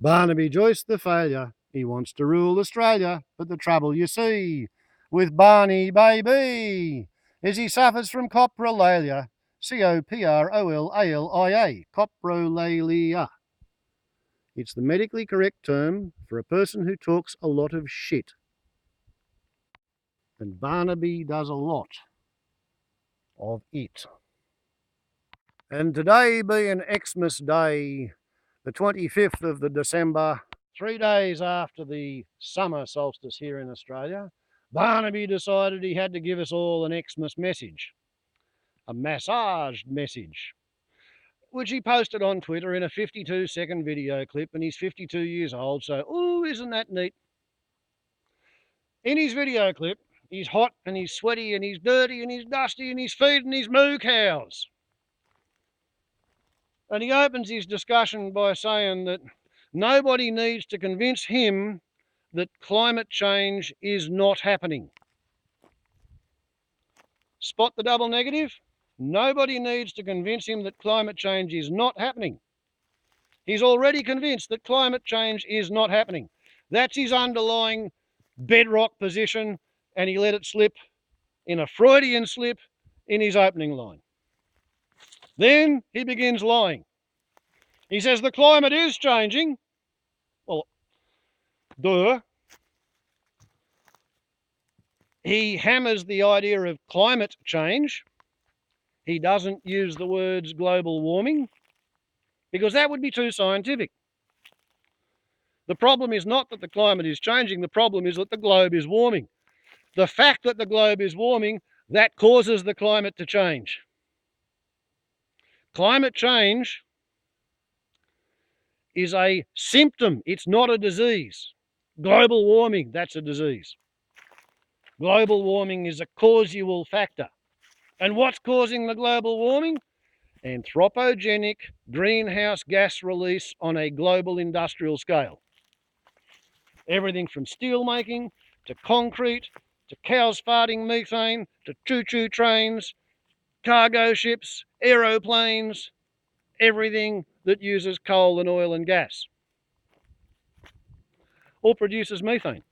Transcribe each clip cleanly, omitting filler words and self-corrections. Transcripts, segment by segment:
Barnaby Joyce the failure, he wants to rule Australia, but the trouble you see with Barney baby is he suffers from coprolalia, coprolalia, coprolalia. It's the medically correct term for a person who talks a lot of shit. And Barnaby does a lot of it. And today being Xmas Day, the 25th of the December, 3 days after the summer solstice here in Australia, Barnaby decided he had to give us all an Xmas message, a massaged message, which he posted on Twitter in a 52-second video clip, and he's 52 years old, so, ooh, isn't that neat? In his video clip, he's hot and he's sweaty and he's dirty and he's dusty and he's feeding his moo cows. And he opens his discussion by saying that nobody needs to convince him that climate change is not happening. Spot the double negative? Nobody needs to convince him that climate change is not happening. He's already convinced that climate change is not happening. That's his underlying bedrock position, and he let it slip in a Freudian slip in his opening line. Then he begins lying. He says the climate is changing. Well, duh. He hammers the idea of climate change. He doesn't use the words global warming because that would be too scientific. The problem is not that the climate is changing. The problem is that the globe is warming. The fact that the globe is warming, that causes the climate to change. Climate change is a symptom. It's not a disease. Global warming, that's a disease. Global warming is a causal factor. And what's causing the global warming? Anthropogenic greenhouse gas release on a global industrial scale. Everything from steel making to concrete to cows farting methane to choo-choo trains, cargo ships, aeroplanes, everything that uses coal and oil and gas or produces methane.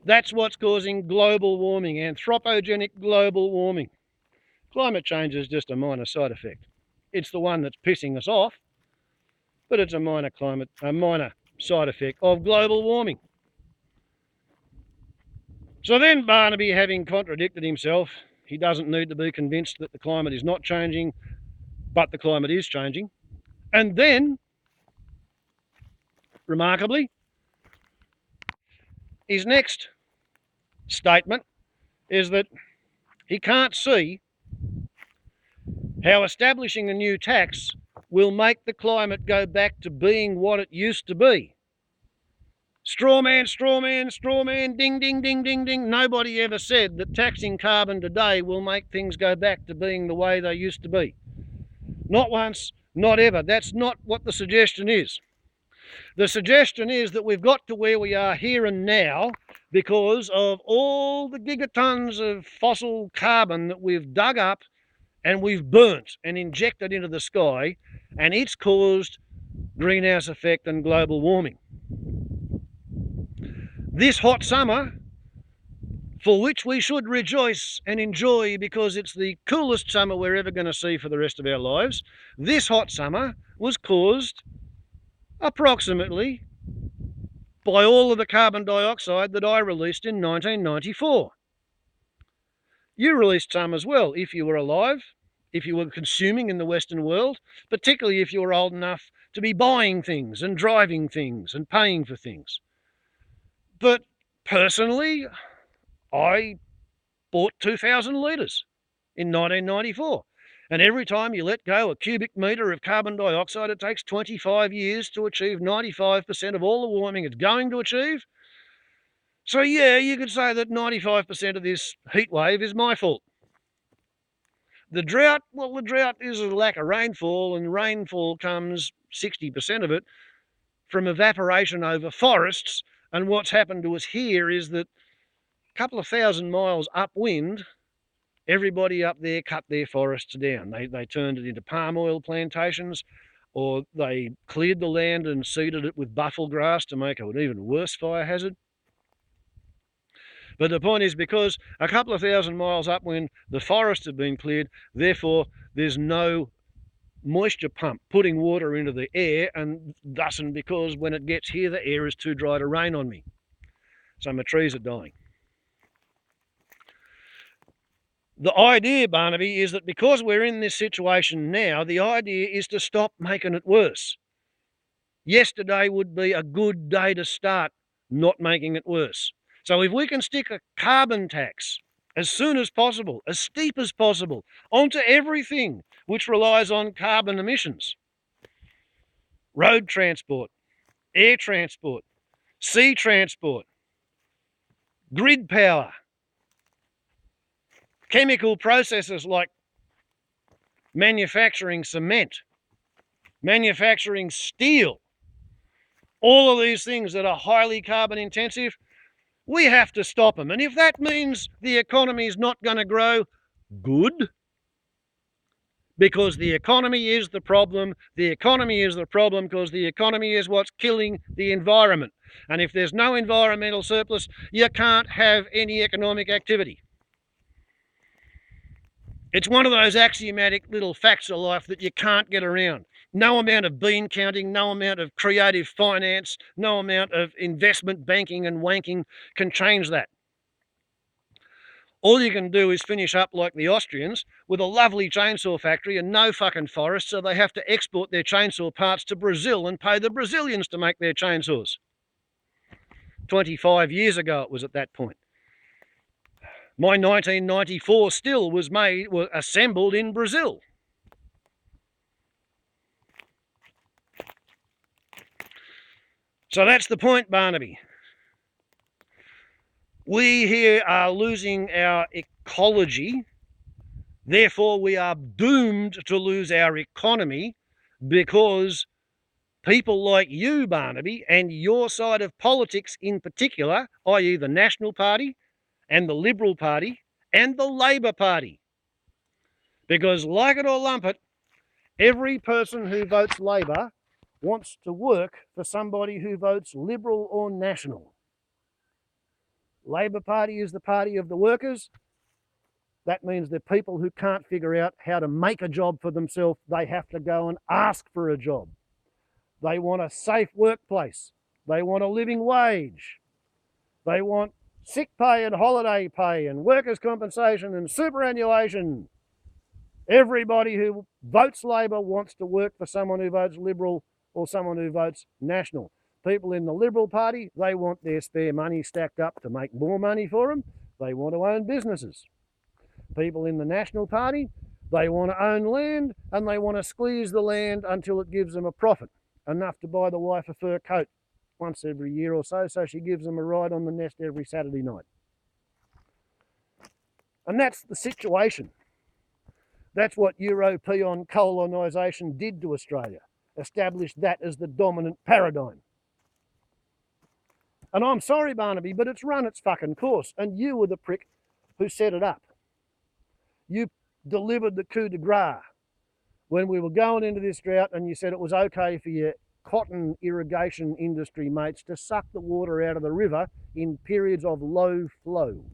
That's what's causing global warming, anthropogenic global warming. Climate change is just a minor side effect. It's the one that's pissing us off, but it's a minor side effect of global warming. So then Barnaby, having contradicted himself, he doesn't need to be convinced that the climate is not changing, but the climate is changing. And then, remarkably, his next statement is that he can't see how establishing a new tax will make the climate go back to being what it used to be. Straw man, straw man, straw man, ding, ding, ding, ding, ding. Nobody ever said that taxing carbon today will make things go back to being the way they used to be. Not once, not ever. That's not what the suggestion is. The suggestion is that we've got to where we are here and now because of all the gigatons of fossil carbon that we've dug up and we've burnt and injected into the sky, and it's caused greenhouse effect and global warming. This hot summer, for which we should rejoice and enjoy because it's the coolest summer we're ever going to see for the rest of our lives, this hot summer was caused approximately by all of the carbon dioxide that I released in 1994. You released some as well if you were alive, if you were consuming in the Western world, particularly if you were old enough to be buying things and driving things and paying for things. But personally, I bought 2,000 litres in 1994. And every time you let go a cubic metre of carbon dioxide, it takes 25 years to achieve 95% of all the warming it's going to achieve. So yeah, you could say that 95% of this heat wave is my fault. The drought, well, the drought is a lack of rainfall, and rainfall comes, 60% of it, from evaporation over forests. And what's happened to us here is that a couple of thousand miles upwind, everybody up there cut their forests down. They turned it into palm oil plantations. or they cleared the land and seeded it with buffel grass to make it an even worse fire hazard. But the point is, because a couple of thousand miles upwind, the forests have been cleared, therefore there's no moisture pump putting water into the air, and thus and because when it gets here, the air is too dry to rain on me. So my trees are dying. The idea, Barnaby, is that because we're in this situation now, the idea is to stop making it worse. Yesterday would be a good day to start not making it worse. So if we can stick a carbon tax as soon as possible, as steep as possible, onto everything which relies on carbon emissions, road transport, air transport, sea transport, grid power, chemical processes like manufacturing cement, manufacturing steel, all of these things that are highly carbon intensive, we have to stop them. And if that means the economy is not going to grow, good. Because the economy is the problem. The economy is the problem because the economy is what's killing the environment. And if there's no environmental surplus, you can't have any economic activity. It's one of those axiomatic little facts of life that you can't get around. No amount of bean counting, no amount of creative finance, no amount of investment banking and wanking can change that. All you can do is finish up like the Austrians with a lovely chainsaw factory and no fucking forest, so they have to export their chainsaw parts to Brazil and pay the Brazilians to make their chainsaws. 25 years ago it was at that point. My 1994 still was assembled in Brazil. So that's the point, Barnaby. We here are losing our ecology, therefore we are doomed to lose our economy because people like you, Barnaby, and your side of politics in particular, i.e. the National Party and the Liberal Party and the Labor Party, because like it or lump it, every person who votes Labor wants to work for somebody who votes Liberal or National. Labor Party is the party of the workers. That means the people who can't figure out how to make a job for themselves, they have to go and ask for a job. They want a safe workplace. They want a living wage. They want sick pay and holiday pay and workers' compensation and superannuation. Everybody who votes Labor wants to work for someone who votes Liberal or someone who votes National. People in the Liberal Party, they want their spare money stacked up to make more money for them. They want to own businesses. People in the National Party, they want to own land and they want to squeeze the land until it gives them a profit, enough to buy the wife a fur coat once every year or so she gives them a ride on the nest every Saturday night. And that's the situation. That's what European colonisation did to Australia, established that as the dominant paradigm. And I'm sorry, Barnaby, but it's run its fucking course, and you were the prick who set it up. You delivered the coup de grace when we were going into this drought, and you said it was okay for your cotton irrigation industry mates to suck the water out of the river in periods of low flow.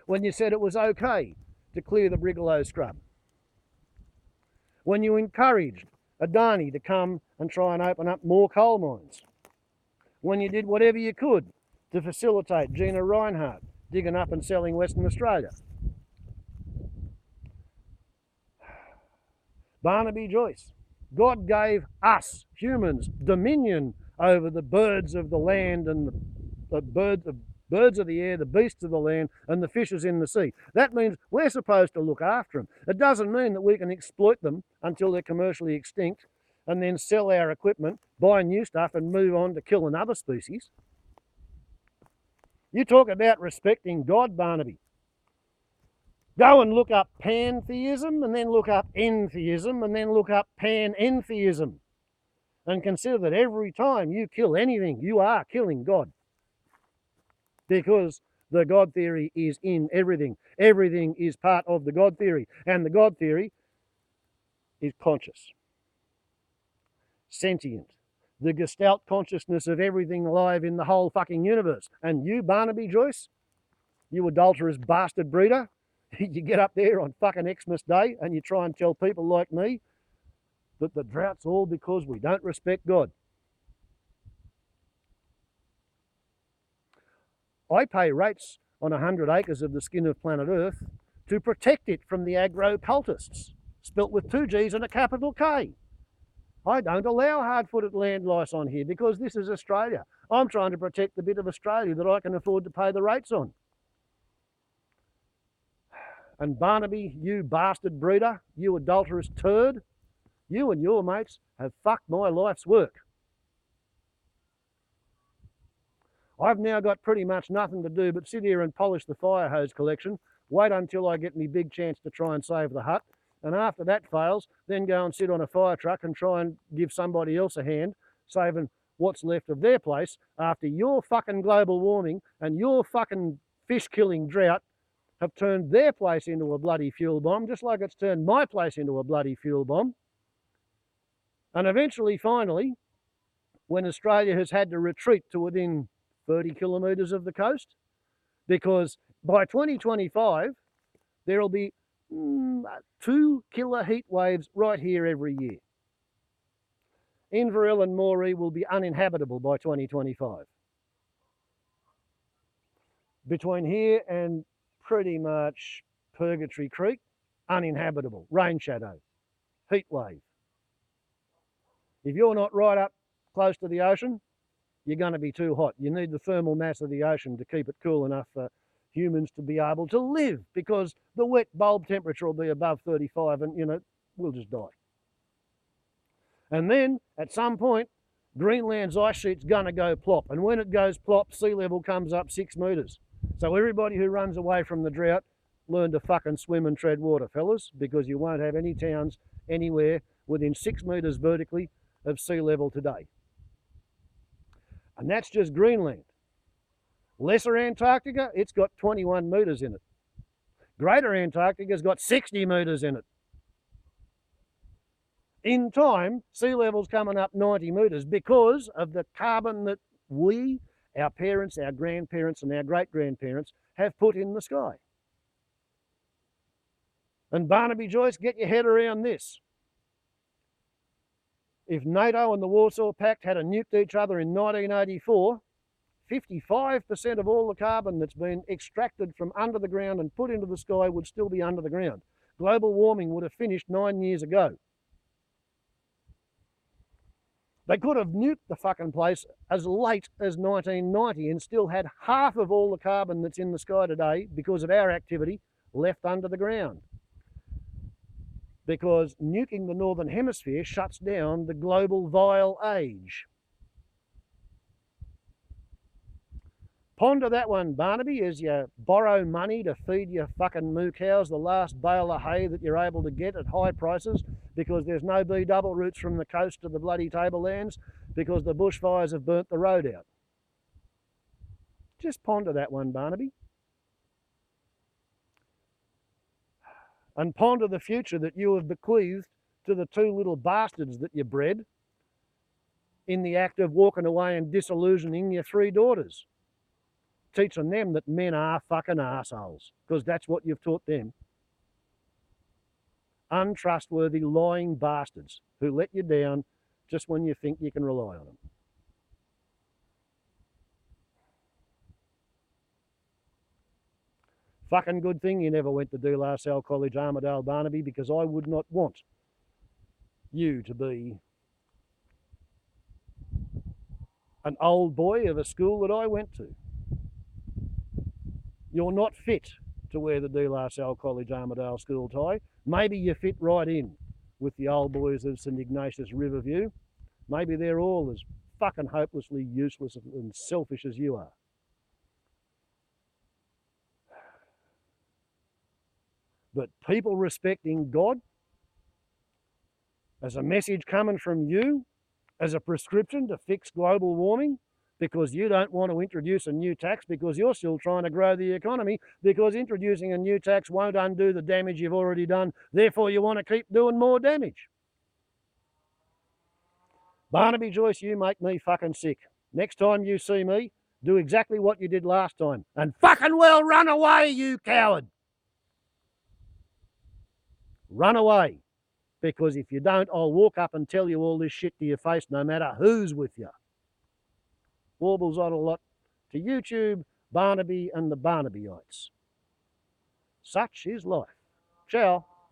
When you said it was okay to clear the Brigalow scrub. When you encouraged Adani to come and try and open up more coal mines. When you did whatever you could to facilitate Gina Rinehart digging up and selling Western Australia. Barnaby Joyce, God gave us humans dominion over the birds of the land and the birds of the air, the beasts of the land, and the fishes in the sea. That means we're supposed to look after them. It doesn't mean that we can exploit them until they're commercially extinct and then sell our equipment, buy new stuff, and move on to kill another species. You talk about respecting God, Barnaby. Go and look up pantheism, and then look up entheism, and then look up panentheism. And consider that every time you kill anything, you are killing God. Because the God theory is in everything. Everything is part of the God theory. And the God theory is conscious. sentient, the gestalt consciousness of everything alive in the whole fucking universe. And you, Barnaby Joyce, you adulterous bastard breeder, you get up there on fucking Xmas Day and you try and tell people like me that the drought's all because we don't respect God. I pay rates on 100 acres of the skin of planet Earth to protect it from the agro-cultists, spelt with 2 G's and a capital K. I don't allow hard-footed land lice on here because this is Australia. I'm trying to protect the bit of Australia that I can afford to pay the rates on. And Barnaby, you bastard breeder, you adulterous turd, you and your mates have fucked my life's work. I've now got pretty much nothing to do but sit here and polish the fire hose collection, wait until I get me big chance to try and save the hut, and after that fails, then go and sit on a fire truck and try and give somebody else a hand saving what's left of their place after your fucking global warming and your fucking fish-killing drought have turned their place into a bloody fuel bomb, just like it's turned my place into a bloody fuel bomb. And eventually, finally, when Australia has had to retreat to within 30 kilometres of the coast, because by 2025, there'll be 2 killer heat waves right here every year. Inverell and Moree will be uninhabitable by 2025. Between here and pretty much Purgatory Creek, uninhabitable, rain shadow, heat wave. If you're not right up close to the ocean, you're going to be too hot. You need the thermal mass of the ocean to keep it cool enough for humans to be able to live, because the wet bulb temperature will be above 35 and, you know, we'll just die. And then, at some point, Greenland's ice sheet's going to go plop. And when it goes plop, sea level comes up 6 metres. So everybody who runs away from the drought, learn to fucking swim and tread water, fellas, because you won't have any towns anywhere within 6 metres vertically of sea level today. And that's just Greenland. Lesser Antarctica, it's got 21 metres in it. Greater Antarctica's got 60 metres in it. In time, sea level's coming up 90 metres because of the carbon that we, our parents, our grandparents and our great-grandparents have put in the sky. And Barnaby Joyce, get your head around this. If NATO and the Warsaw Pact had nuked each other in 1984, 55% of all the carbon that's been extracted from under the ground and put into the sky would still be under the ground. Global warming would have finished 9 years ago. They could have nuked the fucking place as late as 1990 and still had half of all the carbon that's in the sky today because of our activity left under the ground. Because nuking the Northern Hemisphere shuts down the global vile age. Ponder that one, Barnaby, as you borrow money to feed your fucking moo cows the last bale of hay that you're able to get at high prices because there's no bee double routes from the coast to the bloody tablelands because the bushfires have burnt the road out. Just ponder that one, Barnaby. And ponder the future that you have bequeathed to the 2 little bastards that you bred in the act of walking away and disillusioning your 3 daughters. Teaching them that men are fucking assholes, because that's what you've taught them. Untrustworthy, lying bastards who let you down just when you think you can rely on them. Fucking good thing you never went to De La Salle College, Armidale, Barnaby, because I would not want you to be an old boy of a school that I went to. You're not fit to wear the De La Salle College Armidale school tie. Maybe you fit right in with the old boys of St Ignatius Riverview. Maybe they're all as fucking hopelessly useless and selfish as you are. But people respecting God, as a message coming from you, as a prescription to fix global warming, because you don't want to introduce a new tax because you're still trying to grow the economy, because introducing a new tax won't undo the damage you've already done, therefore you want to keep doing more damage. Barnaby Joyce, you make me fucking sick. Next time you see me, do exactly what you did last time. And fucking well run away, you coward. Run away. Because if you don't, I'll walk up and tell you all this shit to your face no matter who's with you. Warble's on a lot to YouTube, Barnaby and the Barnabyites. Such is life. Ciao.